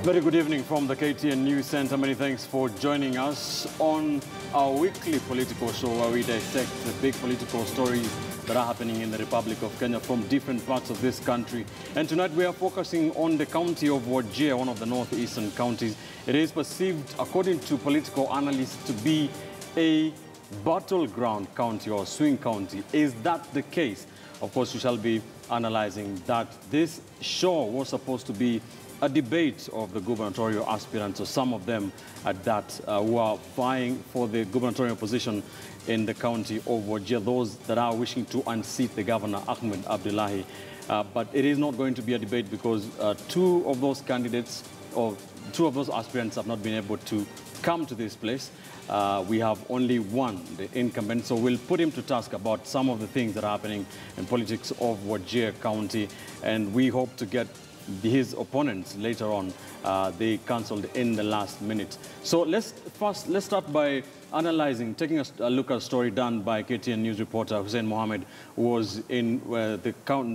Very good evening from the KTN News Center. Many thanks for joining us on our weekly political show where we dissect the big political stories that are happening in the Republic of Kenya from different parts of this country. And tonight we are focusing on the county of Wajir, one of the northeastern counties. It is perceived, according to political analysts, to be a battleground county or swing county. Is that the case? Of course, we shall be analyzing that. This show was supposed to be a debate of the gubernatorial aspirants, or some of them at that, who are vying for the gubernatorial position in the county of Wajir, those that are wishing to unseat the governor, Ahmed Abdullahi. But it is not going to be a debate because two of those candidates, or two of those aspirants, have not been able to come to this place. We have only one, the incumbent, so we'll put him to task about some of the things that are happening in politics of Wajir County, and we hope to get his opponents later on. They cancelled in the last minute. So let's start by analyzing, taking a look at a story done by KTN News reporter Hussein Mohammed, who was in the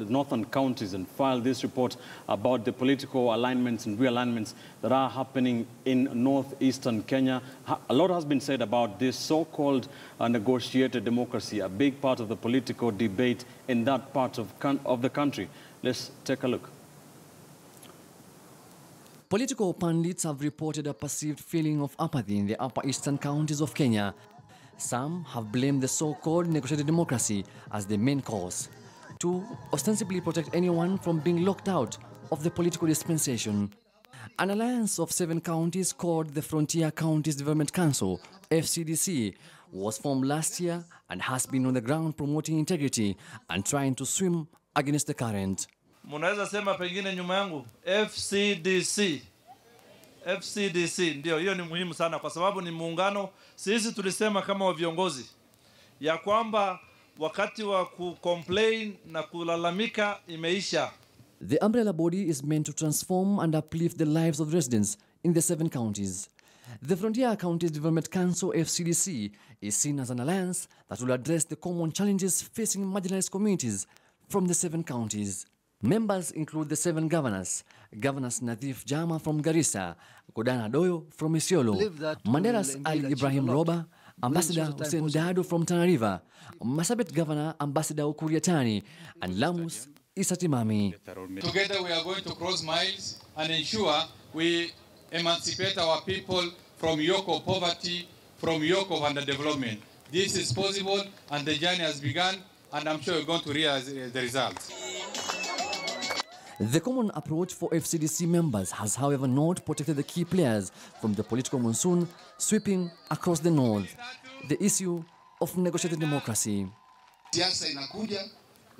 northern counties and filed this report about the political alignments and realignments that are happening in northeastern Kenya. A lot has been said about this so-called negotiated democracy, a big part of the political debate in that part of the country. Let's take a look. Political pundits have reported a perceived feeling of apathy in the upper eastern counties of Kenya. Some have blamed the so-called negotiated democracy as the main cause, to ostensibly protect anyone from being locked out of the political dispensation. An alliance of 7 counties called the Frontier Counties Development Council, FCDC, was formed last year and has been on the ground promoting integrity and trying to swim against the current. Munaweza sema pengine nyuma yangu FCDC ndio, hiyo ni muhimu sana kwa sababu ni muungano. Sisi tulisema kama wa viongozi ya kwamba wakati wa complain na kulalamika imeisha. The umbrella body is meant to transform and uplift the lives of residents in the 7 counties. The Frontier Counties Development Council, FCDC, is seen as an alliance that will address the common challenges facing marginalized communities from the 7 counties. Members include the 7 governors: Governors Nadhif Jama from Garissa, Godana Doyo from Isiolo, Mandela's Ali Ibrahim Roba, Ambassador Hussein Dado from Tana River, Marsabit Governor Ambassador Ukuriatani, and Lamus Isatimami. Together we are going to cross miles and ensure we emancipate our people from yoke of poverty, from yoke of underdevelopment. This is possible and the journey has begun, and I'm sure we're going to realize the results. The common approach for FCDC members has, however, not protected the key players from the political monsoon sweeping across the north, the issue of negotiated democracy. Siasa inakuja,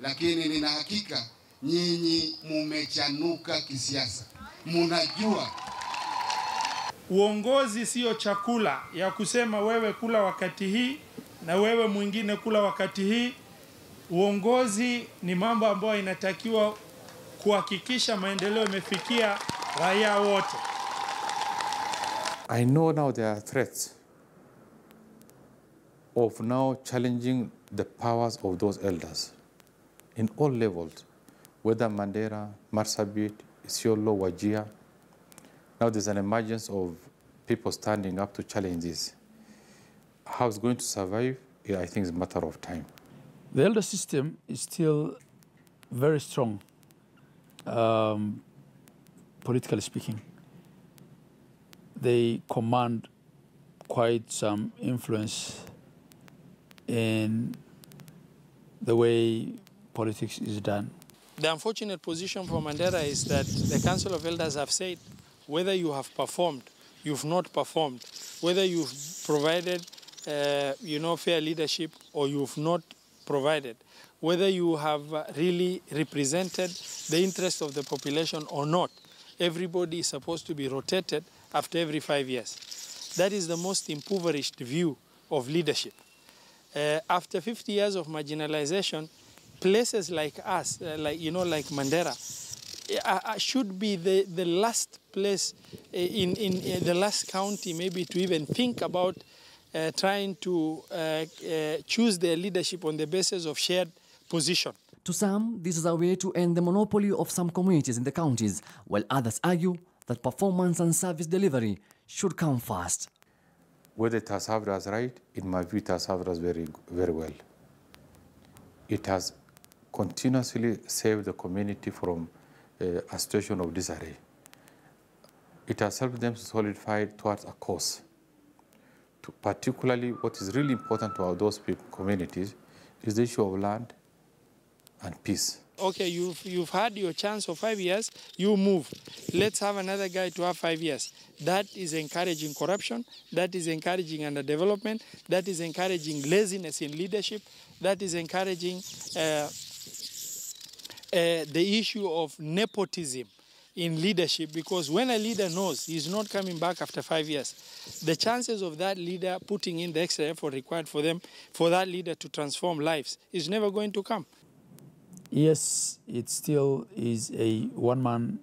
lakini nina hakika nyinyi mumechanuka kisiasa. Munajua uongozi sio chakula ya kusema wewe kula wakati hii na wewe mwingine kula wakati hii. Uongozi ni mambo ambayo inatakiwa kuhakikisha maendeleo yamefikia raia wote. I know now there are threats of now challenging the powers of those elders in all levels, whether Mandera, Marsabit, Isiolo, Wajir. Now there's an emergence of people standing up to challenge this. How it's going to survive, I think, is a matter of time. The elder system is still very strong. Politically speaking, they command quite some influence in the way politics is done. The unfortunate position for Mandera is that the Council of Elders have said whether you have performed, you've not performed, whether you've provided fair leadership or you've not provided, whether you have really represented the interest of the population or not. Everybody is supposed to be rotated after every 5 years. That is the most impoverished view of leadership. After 50 years of marginalization, places like us, like Mandera, should be the last place in the last county maybe to even think about trying to choose their leadership on the basis of shared position. To some, this is a way to end the monopoly of some communities in the counties, while others argue that performance and service delivery should come first. Whether it has served us right, in my view, it has served us very, very well. It has continuously saved the community from a situation of disarray. It has helped them to solidify towards a cause. Particularly, what is really important to those communities is the issue of land and peace. Okay, you've had your chance of 5 years, you move. Let's have another guy to have 5 years. That is encouraging corruption, that is encouraging underdevelopment, that is encouraging laziness in leadership, that is encouraging the issue of nepotism in leadership, because when a leader knows he's not coming back after 5 years, the chances of that leader putting in the extra effort required for that leader to transform lives is never going to come. Yes, it still is a one man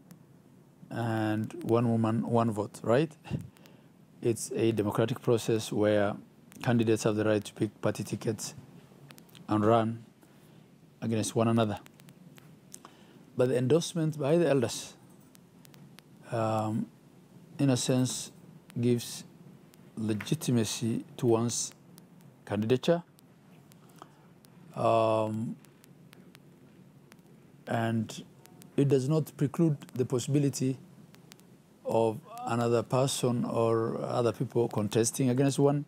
and one woman, one vote, right? It's a democratic process where candidates have the right to pick party tickets and run against one another. But the endorsement by the elders, in a sense, gives legitimacy to one's candidature. And it does not preclude the possibility of another person or other people contesting against one,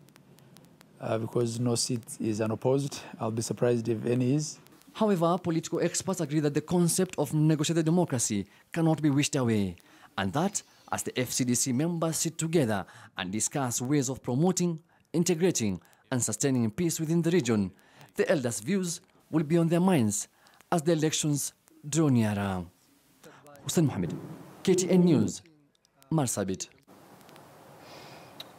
because no seat is unopposed. I'll be surprised if any is. However, political experts agree that the concept of negotiated democracy cannot be wished away, and that as the FCDC members sit together and discuss ways of promoting, integrating and sustaining peace within the region, the elders' views will be on their minds as the elections draw nearer. Hussein Mohammed, KTN News, Marsabit.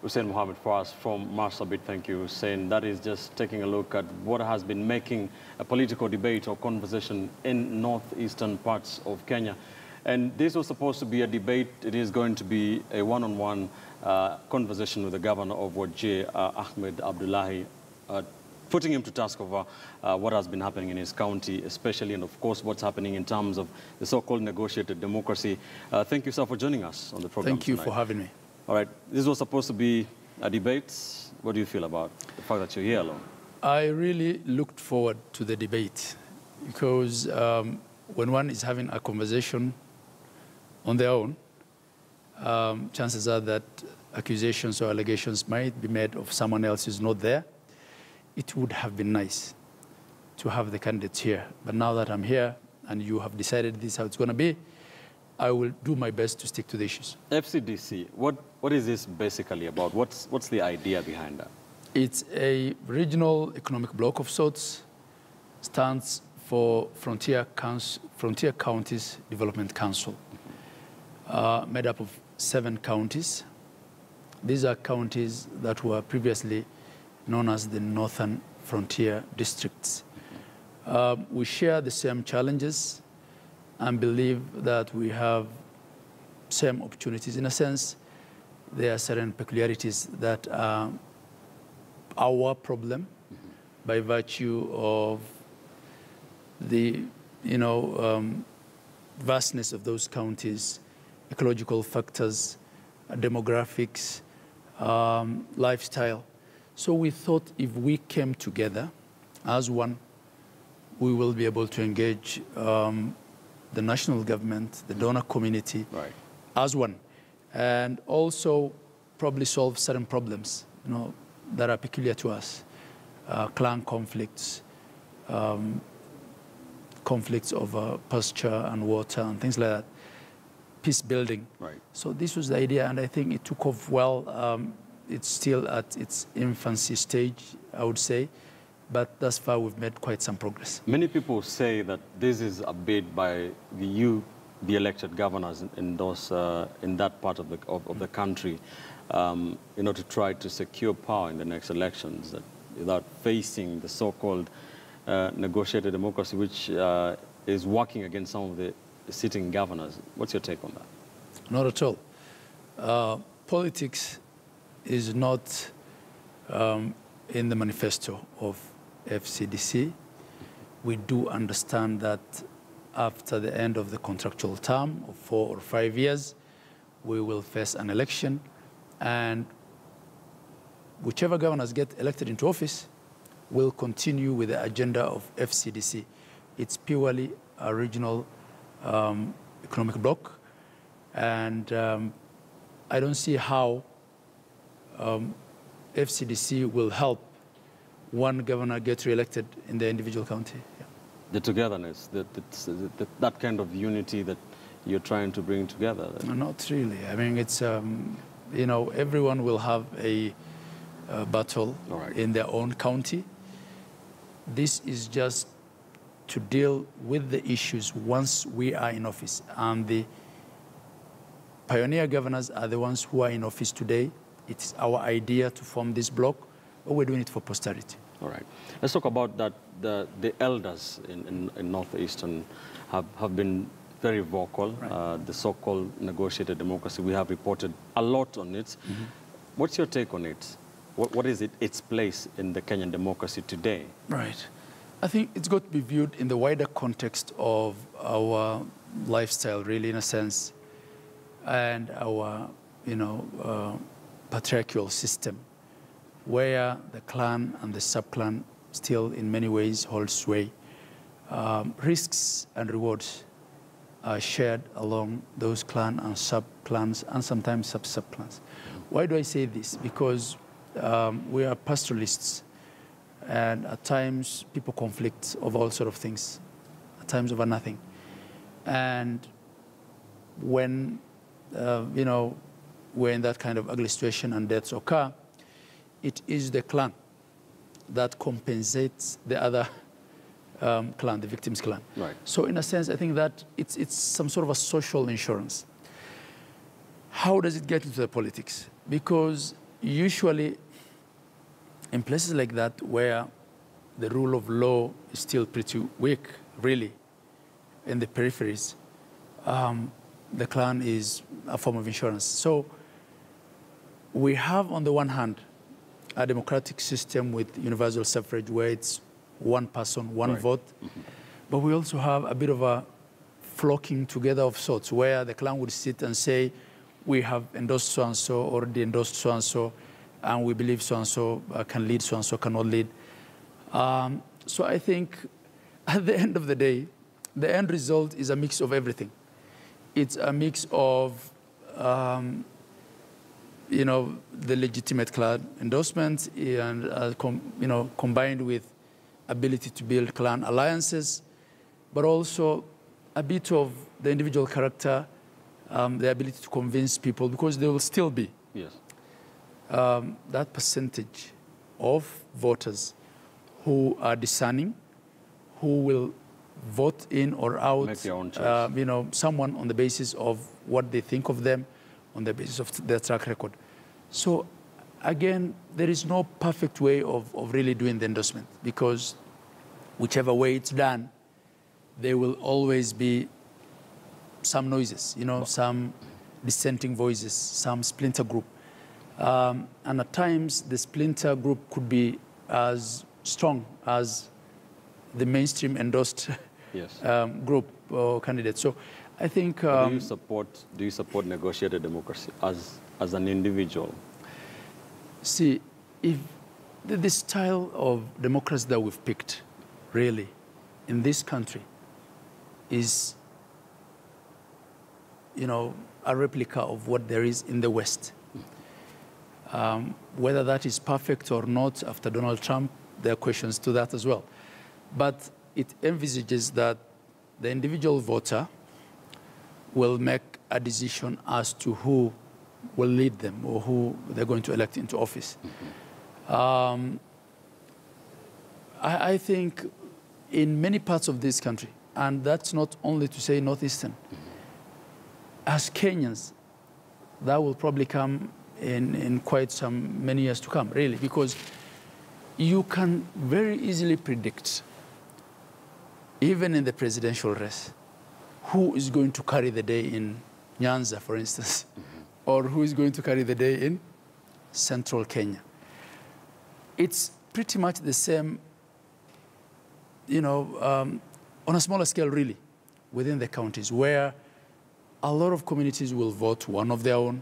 Hussein Mohammed for us from Marsabit. Thank you, Hussein. That is just taking a look at what has been making a political debate or conversation in northeastern parts of Kenya. And this was supposed to be a debate. It is going to be a one-on-one conversation with the governor of Wajir, Ahmed Abdullahi, putting him to task over what has been happening in his county, especially, and of course, what's happening in terms of the so-called negotiated democracy. Thank you, sir, for joining us on the program Thank you tonight. for having me. All right, this was supposed to be a debate. What do you feel about the fact that you're here alone? I really looked forward to the debate because when one is having a conversation on their own, chances are that accusations or allegations might be made of someone else who's not there. It would have been nice to have the candidates here. But now that I'm here and you have decided this is how it's going to be, I will do my best to stick to the issues. FCDC, what is this basically about? What's the idea behind that? It's a regional economic bloc of sorts, stands for Frontier Counties Development Council, made up of 7 counties. These are counties that were previously known as the Northern Frontier Districts. We share the same challenges and believe that we have same opportunities. In a sense, there are certain peculiarities that are our problem by virtue of the vastness of those counties, ecological factors, demographics, lifestyle. So we thought if we came together as one, we will be able to engage the national government, the donor community, as one, and also probably solve certain problems, that are peculiar to us, clan conflicts, conflicts over pasture and water and things like that, peace building. So this was the idea, and I think it took off well. It's still at its infancy stage, I would say, but thus far we've made quite some progress. Many people say that this is a bid by the elected governors in that part of the country, to try to secure power in the next elections, without facing the so-called negotiated democracy, which is working against some of the sitting governors. What's your take on that? Not at all. Politics is not in the manifesto of FCDC. We do understand that after the end of the contractual term of 4 or 5 years, we will face an election, and whichever governors get elected into office will continue with the agenda of FCDC. It's purely a regional economic bloc, and I don't see how FCDC will help one governor get re-elected in the individual county. Yeah. The togetherness, that kind of unity that you're trying to bring together? Not really. I mean, it's, you know, everyone will have a battle in their own county. This is just to deal with the issues once we are in office. And the pioneer governors are the ones who are in office today. It's our idea to form this bloc, but we're doing it for posterity. All right. Let's talk about that. The elders in Northeastern have been very vocal. The so-called negotiated democracy, we have reported a lot on it. What's your take on it? What is its place in the Kenyan democracy today? Right. I think it's got to be viewed in the wider context of our lifestyle, really, in a sense, and our, you know, patriarchal system, where the clan and the sub-clan still, in many ways, hold sway. Risks and rewards are shared along those clan and sub-clans, and sometimes sub-clans. Why do I say this? Because we are pastoralists, and at times people conflict over all sorts of things, at times over nothing. And when, you know, we're in that kind of ugly situation and deaths occur, it is the clan that compensates the other clan, the victim's clan. Right. So in a sense, I think that it's some sort of a social insurance. How does it get into the politics? Because usually in places like that where the rule of law is still pretty weak, really, in the peripheries, the clan is a form of insurance. So we have, on the one hand, a democratic system with universal suffrage where it's one person, one vote. But we also have a bit of a flocking together of sorts where the clan would sit and say, we have endorsed so-and-so, already endorsed so-and-so, and we believe so-and-so can lead, so-and-so cannot lead. So I think at the end of the day, the end result is a mix of everything. It's a mix of you know, the legitimate clan endorsement and, you know, combined with ability to build clan alliances, but also a bit of the individual character, the ability to convince people, because there will still be that percentage of voters who are discerning, who will vote in or out, make their own choice. You know, someone on the basis of what they think of them, on the basis of their track record. So again, there is no perfect way of really doing the endorsement, because whichever way it's done, there will always be some noises, you know, some dissenting voices, some splinter group. And at times, the splinter group could be as strong as the mainstream endorsed group or candidate. So I think... do you support negotiated democracy as an individual? See, if the style of democracy that we've picked, really, in this country is, you know, a replica of what there is in the West. Whether that is perfect or not after Donald Trump, there are questions to that as well. But it envisages that the individual voter will make a decision as to who will lead them or who they're going to elect into office. I think in many parts of this country, and that's not only to say Northeastern, as Kenyans, that will probably come in quite many years to come, really, because you can very easily predict, even in the presidential race, who is going to carry the day in Nyanza, for instance, or who is going to carry the day in central Kenya. It's pretty much the same, you know, on a smaller scale, really, within the counties, where a lot of communities will vote one of their own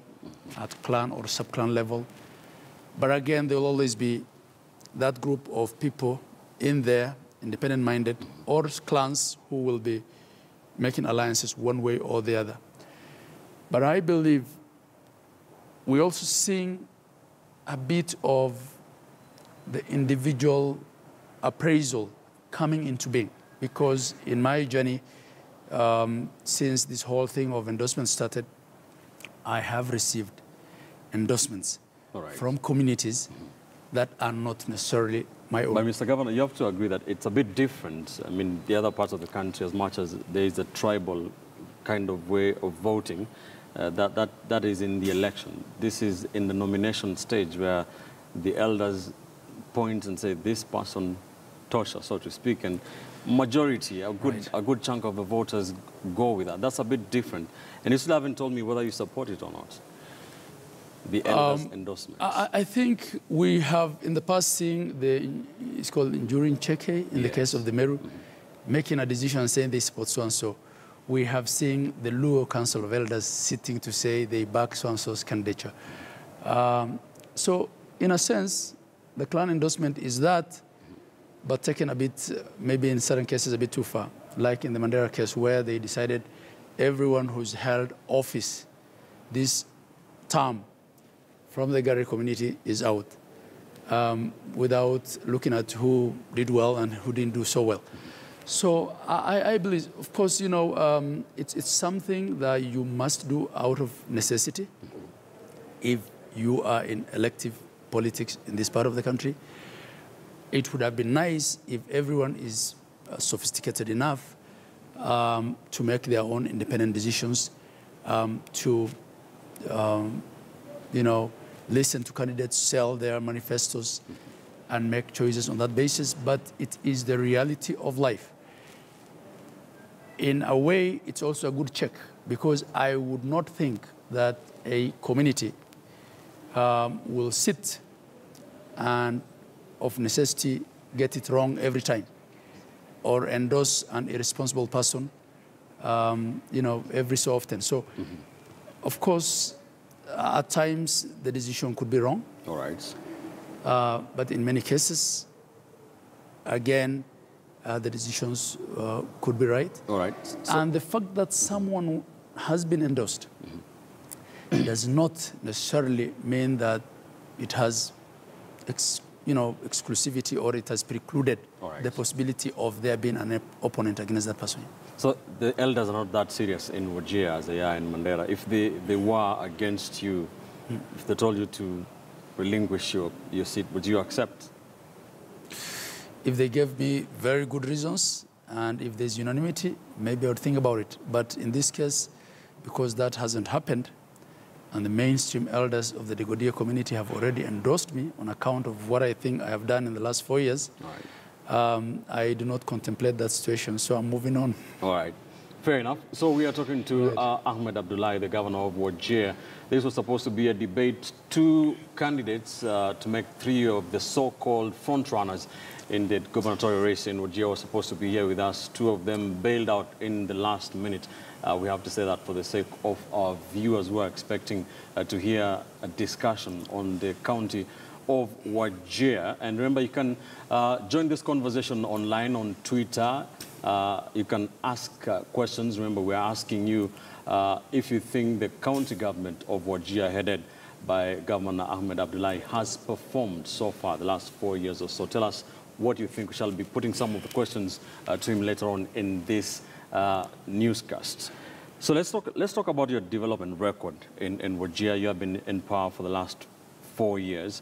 at clan or sub-clan level. But again, there will always be that group of people in there, independent-minded, or clans who will be making alliances one way or the other. But I believe we're also seeing a bit of the individual appraisal coming into being, because in my journey, since this whole thing of endorsements started, I have received endorsements from communities that are not necessarily my own. But Mr. Governor, you have to agree that it's a bit different. I mean, the other parts of the country, as much as there is a tribal kind of way of voting, that is in the election. This is in the nomination stage where the elders point and say, this person tosha, so to speak, and majority, a good chunk of the voters go with that. That's a bit different. And you still haven't told me whether you support it or not. The elders' endorsements. I think we have in the past seen it's called enduring cheke in the case of the Meru, making a decision saying they support so-and-so. We have seen the Luo Council of Elders sitting to say they back so-and-so's candidature. So in a sense, the clan endorsement is that, but taken a bit, maybe in certain cases, a bit too far. Like in the Mandela case where they decided everyone who's held office this term from the Gari community is out, without looking at who did well and who didn't do so well. So I believe, of course, you know, it's something that you must do out of necessity if you are in elective politics in this part of the country. It would have been nice if everyone is sophisticated enough to make their own independent decisions, to, you know, listen to candidates, sell their manifestos, and make choices on that basis. But it is the reality of life. In a way, it's also a good check, because I would not think that a community will sit and, of necessity, get it wrong every time, or endorse an irresponsible person, you know, every so often. So, of course, at times the decision could be wrong. All right. But in many cases, again, the decisions could be right. All right. So and the fact that someone has been endorsed does not necessarily mean that it has, you know, exclusivity, or it has precluded the possibility of there being an opponent against that person. So the elders are not that serious in Wajir as they are in Mandera. If they were against you, if they told you to relinquish your seat, would you accept? If they gave me very good reasons, and if there's unanimity, maybe I would think about it. But in this case, because that hasn't happened, and the mainstream elders of the Degodia community have already endorsed me on account of what I think I have done in the last 4 years, I do not contemplate that situation, so I'm moving on. All right. Fair enough. So we are talking to Ahmed Abdullahi, the governor of Wajir. This was supposed to be a debate. 2 candidates to make 3 of the so-called frontrunners in the gubernatorial race in Wajir were supposed to be here with us. 2 of them bailed out in the last minute. We have to say that for the sake of our viewers who are expecting to hear a discussion on the county of Wajir. And remember, you can join this conversation online on Twitter. You can ask questions. Remember, we're asking you if you think the county government of Wajir, headed by Governor Ahmed Abdullahi, has performed so far the last 4 years or so. Tell us what you think. We shall be putting some of the questions to him later on in this newscast. So let's talk about your development record in Wajir. You have been in power for the last 4 years.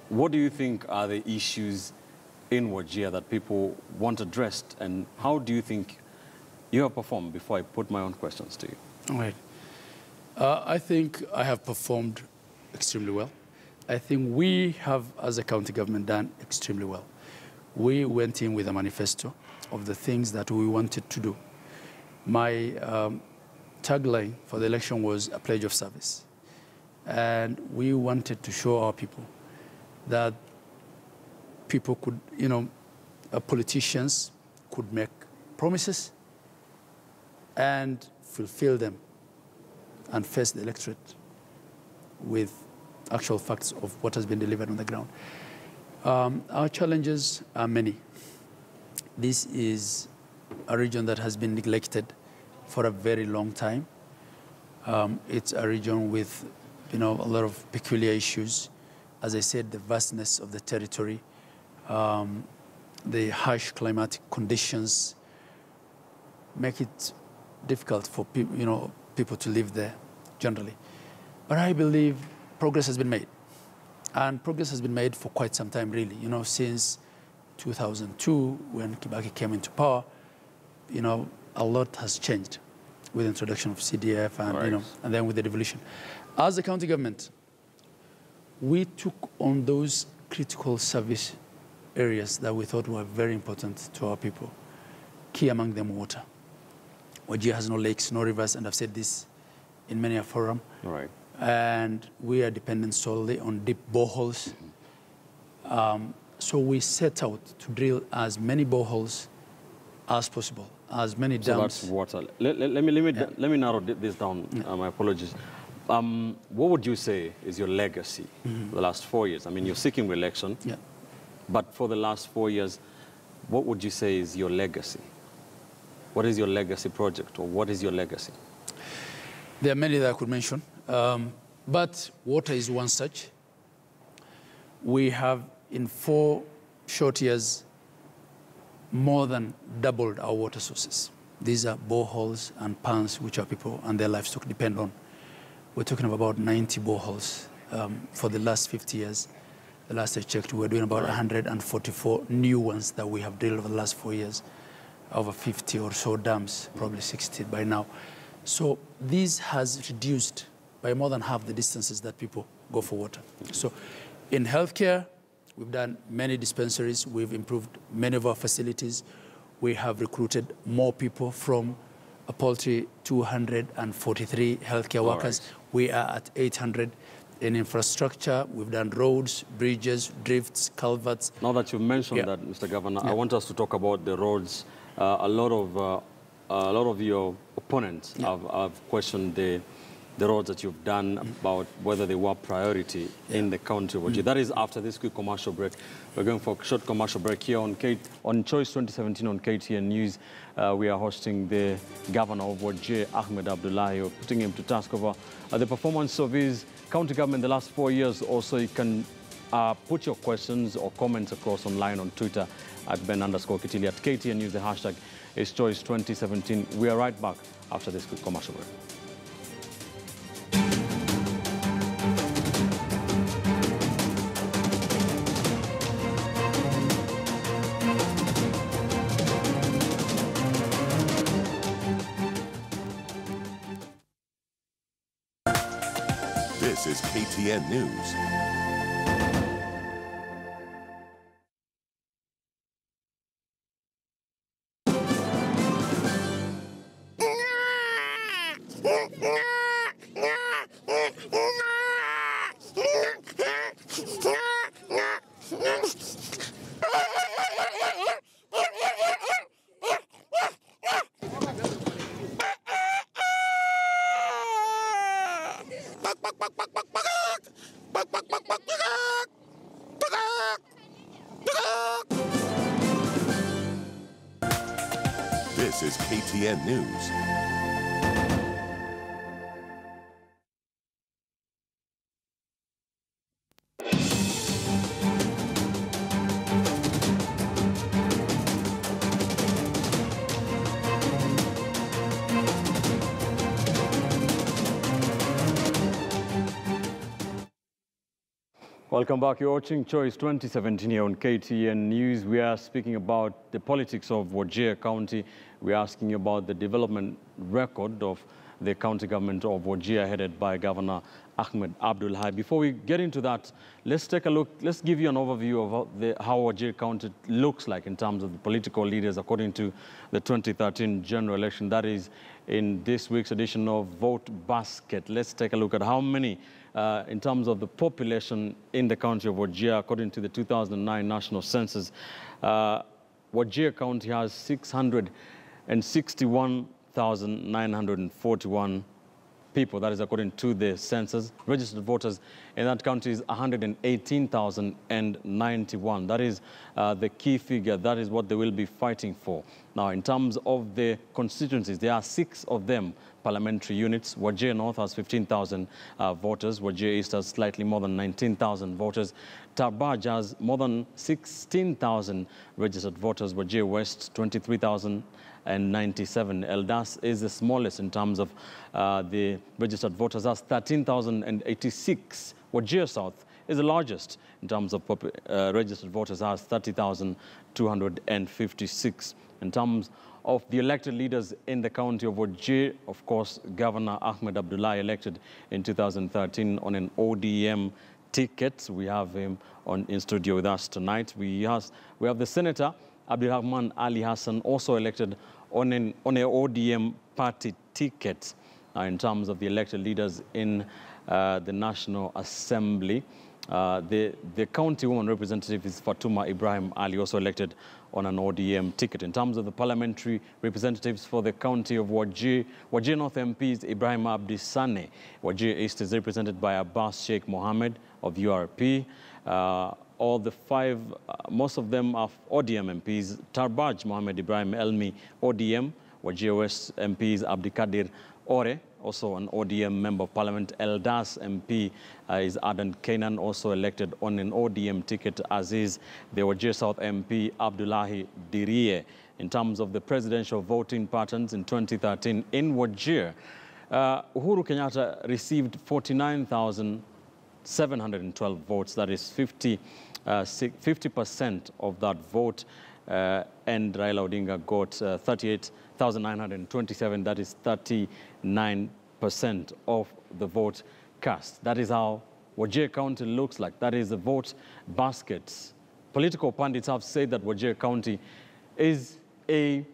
What do you think are the issues in Wajir that people want addressed, and how do you think you have performed, before I put my own questions to you? All right. I think I have performed extremely well. I think we have, as a county government, done extremely well. We went in with a manifesto of the things that we wanted to do. My tagline for the election was a pledge of service. And we wanted to show our people that people could, you know, politicians could make promises and fulfill them and face the electorate with actual facts of what has been delivered on the ground. Our challenges are many. This is a region that has been neglected for a very long time. It's a region with, a lot of peculiar issues. As I said, the vastness of the territory, the harsh climatic conditions make it difficult for people to live there generally. But I believe progress has been made. And progress has been made for quite some time, really. Since 2002, when Kibaki came into power, a lot has changed with the introduction of CDF and, and then with the devolution. As a county government, we took on those critical service areas that we thought were very important to our people. Key among them, water. Wajir has no lakes, no rivers, and I've said this in many a forum. Right. And we are dependent solely on deep boreholes. So we set out to drill as many boreholes as possible, as many dams. So that's water. Let me narrow this down. My apologies. What would you say is your legacy the last 4 years? I mean, you're seeking re-election, but for the last 4 years, what would you say is your legacy? What is your legacy project, or what is your legacy? There are many that I could mention, but water is one such. We have, in 4 short years, more than doubled our water sources. These are boreholes and ponds which our people and their livestock depend on. We're talking of about 90 boreholes for the last 50 years. The last I checked, we were doing about 144 new ones that we have drilled over the last 4 years. Over 50 or so dams, probably 60 by now. So this has reduced by more than half the distances that people go for water. So in healthcare, we've done many dispensaries. We've improved many of our facilities. We have recruited more people from a paltry 243 healthcare workers. We are at 800. In infrastructure, we've done roads, bridges, drifts, culverts. Now that you've mentioned that, Mr. Governor, I want us to talk about the roads. A lot of your opponents have questioned the roads that you've done about whether they were priority in the county of Wajir. That is after this quick commercial break. We're going for a short commercial break here on Choice 2017 on KTN News. We are hosting the governor of Wajir, Ahmed Abdullahi. We're putting him to task over the performance of his county government the last 4 years. Also, you can put your questions or comments across online on Twitter at Ben_Kitili. At KTN News, the hashtag is Choice 2017. We are right back after this quick commercial break. This is KTN News. This is KTN News. Welcome back. You're watching Choice 2017 here on KTN News. We are speaking about the politics of Wajir County. We're asking you about the development record of the county government of Wajir, headed by Governor Ahmed Abdullahi. Before we get into that, let's take a look. Let's give you an overview of how Wajir County looks like in terms of the political leaders according to the 2013 general election. That is in this week's edition of Vote Basket. Let's take a look at how many in terms of the population in the county of Wajir, according to the 2009 national census. Wajir County has 661 1,941 people. That is according to the census. Registered voters in that county is 118,091. That is the key figure. That is what they will be fighting for. Now, in terms of the constituencies, there are 6 of them parliamentary units. Wajir North has 15,000 voters. Wajir East has slightly more than 19,000 voters. Tarbaj has more than 16,000 registered voters. Wajir West, 23,097. Eldas is the smallest in terms of the registered voters, has 13,086. Wajir South is the largest in terms of registered voters, has 30,256. In terms of the elected leaders in the county of Wajir, of course, Governor Ahmed Abdullah elected in 2013 on an ODM ticket. We have him in studio with us tonight. We have the Senator Abdirahman Ali Hassan, also elected on an ODM party ticket. In terms of the elected leaders in the National Assembly, the county woman representative is Fatuma Ibrahim Ali, also elected on an ODM ticket. In terms of the parliamentary representatives for the county of Wajir, Wajir North MP is Ibrahim Abdi Sane. Wajir East is represented by Abbas Sheikh Mohammed of URP. All the 5, most of them are ODM MPs. Tarbaj Mohammed Ibrahim Elmi, ODM. Wajir West MP is Abdikadir Ore, also an ODM member of parliament. Eldas MP is Adan Kenan, also elected on an ODM ticket, as is the Wajir South MP Abdullahi Dirie. In terms of the presidential voting patterns in 2013 in Wajir, Uhuru Kenyatta received 49,712 votes. That is 50% of that vote, and Raila Odinga got 38,927. That is 39% of the vote cast. That is how Wajir County looks like. That is the vote baskets. Political pundits have said that Wajir County is a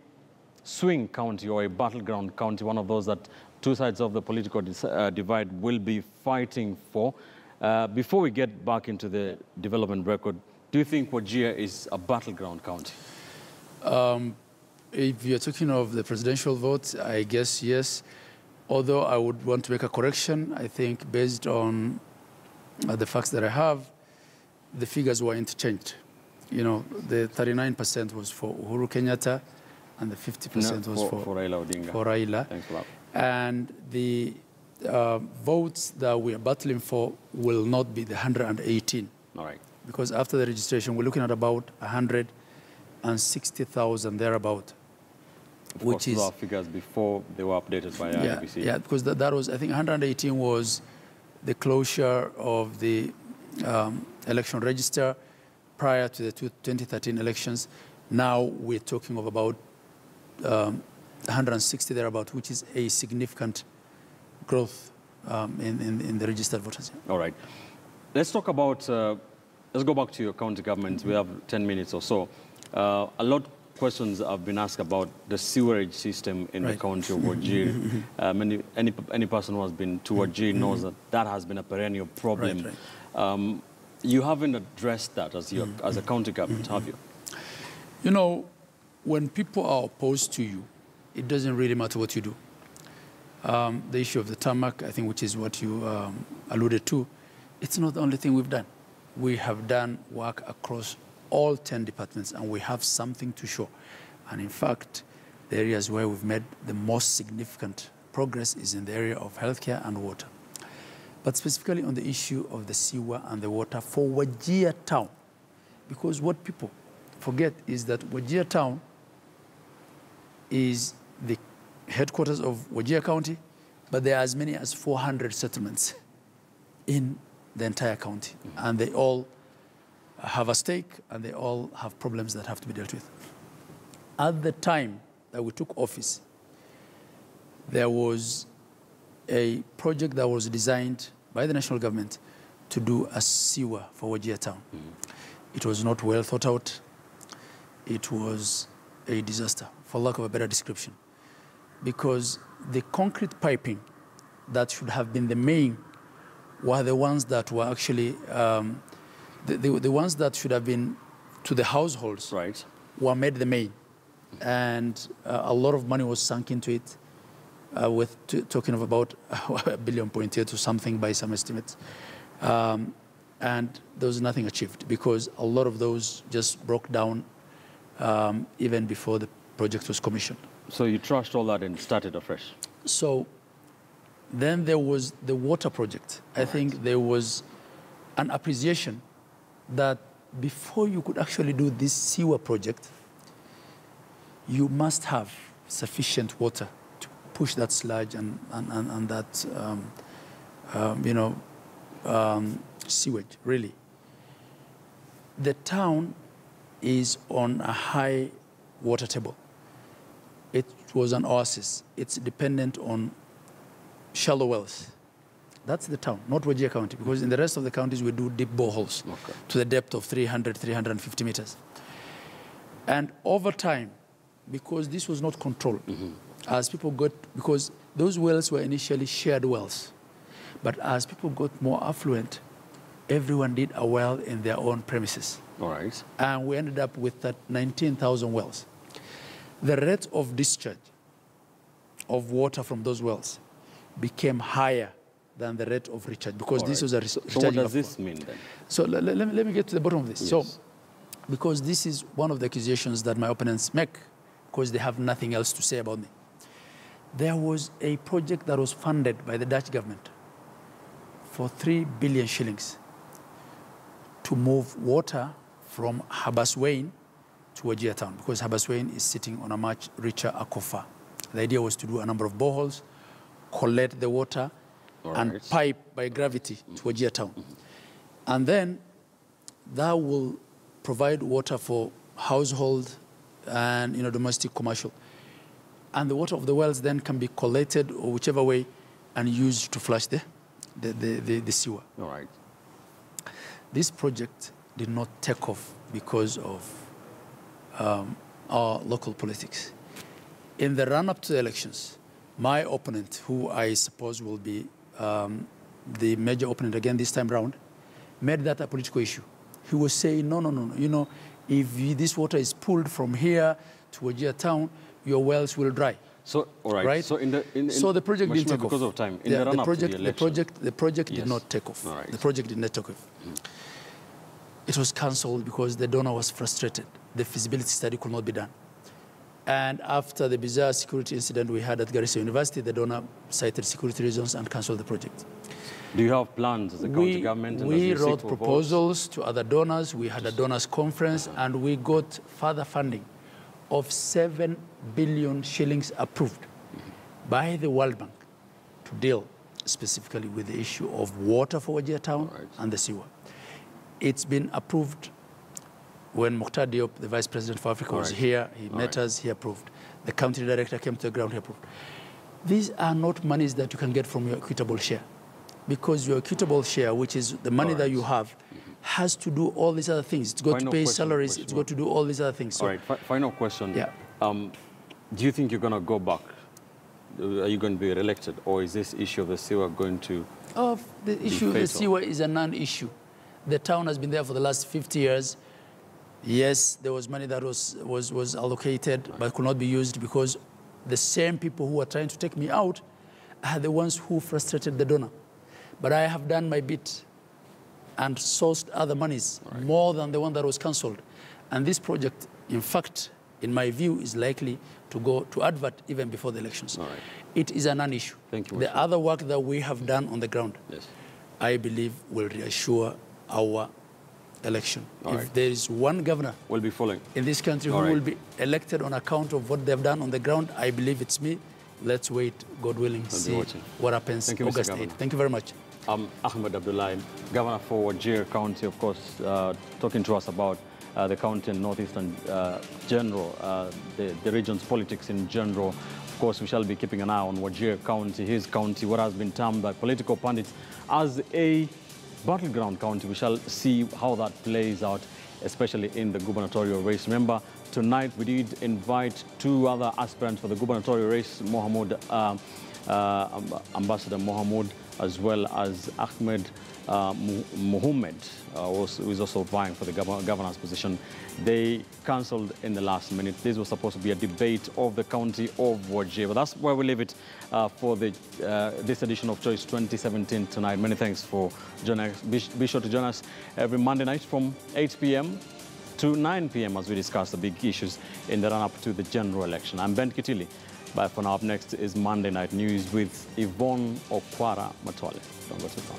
swing county or a battleground county, one of those that 2 sides of the political divide will be fighting for. Before we get back into the development record, do you think Wajir is a battleground county? If you're talking of the presidential vote, I guess yes. Although I would want to make a correction, I think based on the facts that I have, the figures were interchanged. You know, the 39% was for Uhuru Kenyatta, and the 50% was for Raila Odinga. For Raila. Thanks a lot. And the votes that we are battling for will not be the 118. All right. Because after the registration, we're looking at about 160,000 thereabout. Which is our figures before they were updated by IBC. Yeah, because that was, I think 118 was the closure of the election register prior to the 2013 elections. Now we're talking of about 160 thereabout, which is a significant growth in the registered voters. All right. Let's talk about, let's go back to your county government. We have 10 minutes or so. A lot of questions have been asked about the sewerage system in the county of Wajir. Any person who has been to Wajir knows that that has been a perennial problem. You haven't addressed that as a county government, have you? You know, when people are opposed to you, it doesn't really matter what you do. The issue of the tarmac, I think, which is what you alluded to, it's not the only thing we've done. We have done work across all 10 departments, and we have something to show. And in fact, the areas where we've made the most significant progress is in the area of healthcare and water. But specifically on the issue of the sewer and the water for Wajir town, because what people forget is that Wajir town is the headquarters of Wajir County, but there are as many as 400 settlements in the entire county, and they all have a stake, and they all have problems that have to be dealt with. At the time that we took office, there was a project that was designed by the national government to do a sewer for Wajir town. It was not well thought out. It was a disaster, for lack of a better description, because the concrete piping that should have been the main were the ones that were actually the ones that should have been to the households were made the main. And a lot of money was sunk into it, talking of about 1.8 billion to something by some estimates. And there was nothing achieved because a lot of those just broke down even before the project was commissioned. So you trashed all that and started afresh? So then there was the water project. I think there was an appreciation that before you could actually do this sewer project, you must have sufficient water to push that sludge and that, sewage, really. The town is on a high water table. It was an oasis. It's dependent on shallow wells. That's the town, not Wajir County, because in the rest of the counties we do deep boreholes to the depth of 300, 350 meters. And over time, because this was not controlled, as people got, because those wells were initially shared wells, but as people got more affluent, everyone did a well in their own premises. All right. And we ended up with that 19,000 wells. The rate of discharge of water from those wells became higher than the rate of recharge because this was a recharging. So what does this mean then? So let me get to the bottom of this. Yes. So, because this is one of the accusations that my opponents make, because they have nothing else to say about me. There was a project that was funded by the Dutch government for 3 billion shillings to move water from Habaswein to Wajir town, because Habaswein is sitting on a much richer aquifer. The idea was to do a number of boreholes, collect the water, and pipe by gravity to Wajir town. And then that will provide water for household and domestic commercial. And the water of the wells then can be collected or whichever way and used to flush the sewer. All right. This project did not take off because of our local politics. In the run-up to the elections, my opponent, who I suppose will be the major opponent again this time round, made that a political issue. He was saying, no, if this water is pulled from here to Wajir town, your wells will dry. So, all right. So, so the project didn't take off. Because of time. In the run-up to the election. The project did not take off. All right. The project did not take off. It was cancelled because the donor was frustrated. The feasibility study could not be done. And after the bizarre security incident we had at Garissa University, the donor cited security reasons and cancelled the project. Do you have plans as a county government? We wrote proposals to other donors. We had a donors conference, and we got further funding of 7 billion shillings approved by the World Bank to deal specifically with the issue of water for Wajir town and the sewer. It's been approved when Mokhtar Diop, the Vice President for Africa, was here. He met us, he approved. The country director came to the ground, he approved. These are not monies that you can get from your equitable share, because your equitable share, which is the money that you have, has to do all these other things. It's got to pay salaries, it's got to do all these other things. So, all right, final question. Yeah. Do you think you're going to go back? Are you going to be re-elected, or is this issue of the sewer going to the issue of the sewer is a non-issue. The town has been there for the last 50 years. Yes, there was money that was allocated, but could not be used because the same people who were trying to take me out are the ones who frustrated the donor. But I have done my bit and sourced other monies, more than the one that was cancelled. And this project, in fact, in my view, is likely to go to advert even before the elections. It is a non-issue. Thank you. The other work that we have done on the ground, I believe, will reassure our election. If there is one governor will be following in this country who will be elected on account of what they've done on the ground, I believe it's me. Let's wait, God willing, see what happens August 8th. Thank you very much. Ahmed Abdullahi, Governor for Wajir County, of course, talking to us about the county and northeastern general, the region's politics in general. Of course, we shall be keeping an eye on Wajir County, his county, what has been termed by political pundits as a battleground county. We shall see how that plays out, especially in the gubernatorial race. Remember, tonight we did invite 2 other aspirants for the gubernatorial race, Ambassador Mohamud as well as Ahmed Mohammed, who is also vying for the governor's position. They cancelled in the last minute. This was supposed to be a debate of the county of Wajir. But that's where we leave it for this edition of Choice 2017 tonight. Many thanks for joining us. Be sure to join us every Monday night from 8 p.m. to 9 p.m. as we discuss the big issues in the run-up to the general election. I'm Ben Kitili. Bye for now. Up next is Monday Night News with Yvonne Okwara Matwale. Don't go too far.